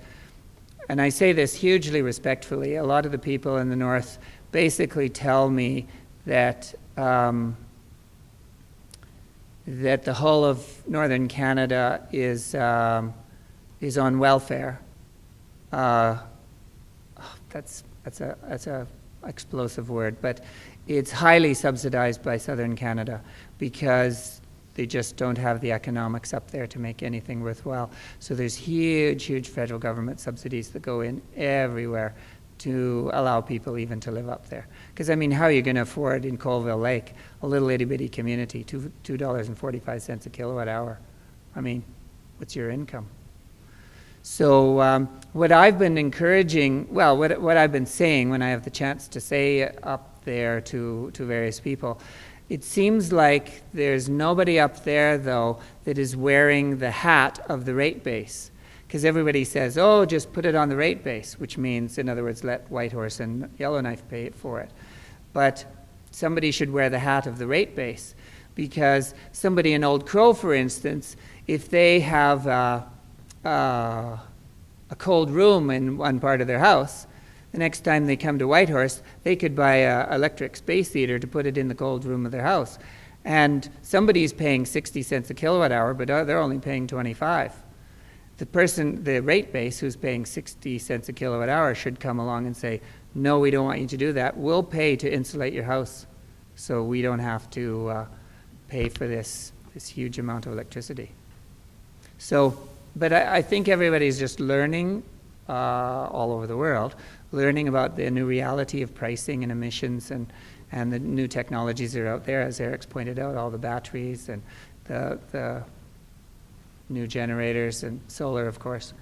and I say this hugely respectfully, a lot of the people in the North basically tell me that that the whole of Northern Canada is on welfare. That's a explosive word, but it's highly subsidized by Southern Canada because they just don't have the economics up there to make anything worthwhile. So there's huge federal government subsidies that go in everywhere to allow people even to live up there. Because I mean, how are you going to afford in Colville Lake, a little itty bitty community, $2.45 a kilowatt hour? I mean, what's your income? So what I've been encouraging, well, what I've been saying when I have the chance to say up there to various people, it seems like there's nobody up there, though, that is wearing the hat of the rate base. Because everybody says, oh, just put it on the rate base, which means, in other words, let Whitehorse and Yellowknife pay for it. But somebody should wear the hat of the rate base, because somebody in Old Crow, for instance, if they have a cold room in one part of their house, the next time they come to Whitehorse, they could buy an electric space heater to put it in the cold room of their house. And somebody's paying 60 cents a kilowatt hour, but they're only paying 25. The rate base who's paying 60 cents a kilowatt hour should come along and say, no, we don't want you to do that. We'll pay to insulate your house so we don't have to pay for this huge amount of electricity. So, but I think everybody's just learning all over the world, learning about the new reality of pricing and emissions and the new technologies that are out there, as Eric's pointed out, all the batteries and the new generators and solar, of course.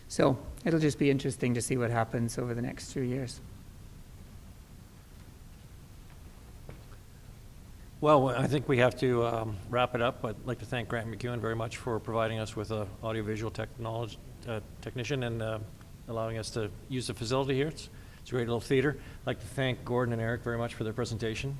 So it'll just be interesting to see what happens over the next 2 years. Well, I think we have to wrap it up. I'd like to thank Grant McEwen very much for providing us with an audiovisual technician and allowing us to use the facility here. It's a great little theater. I'd like to thank Gordon and Eric very much for their presentation.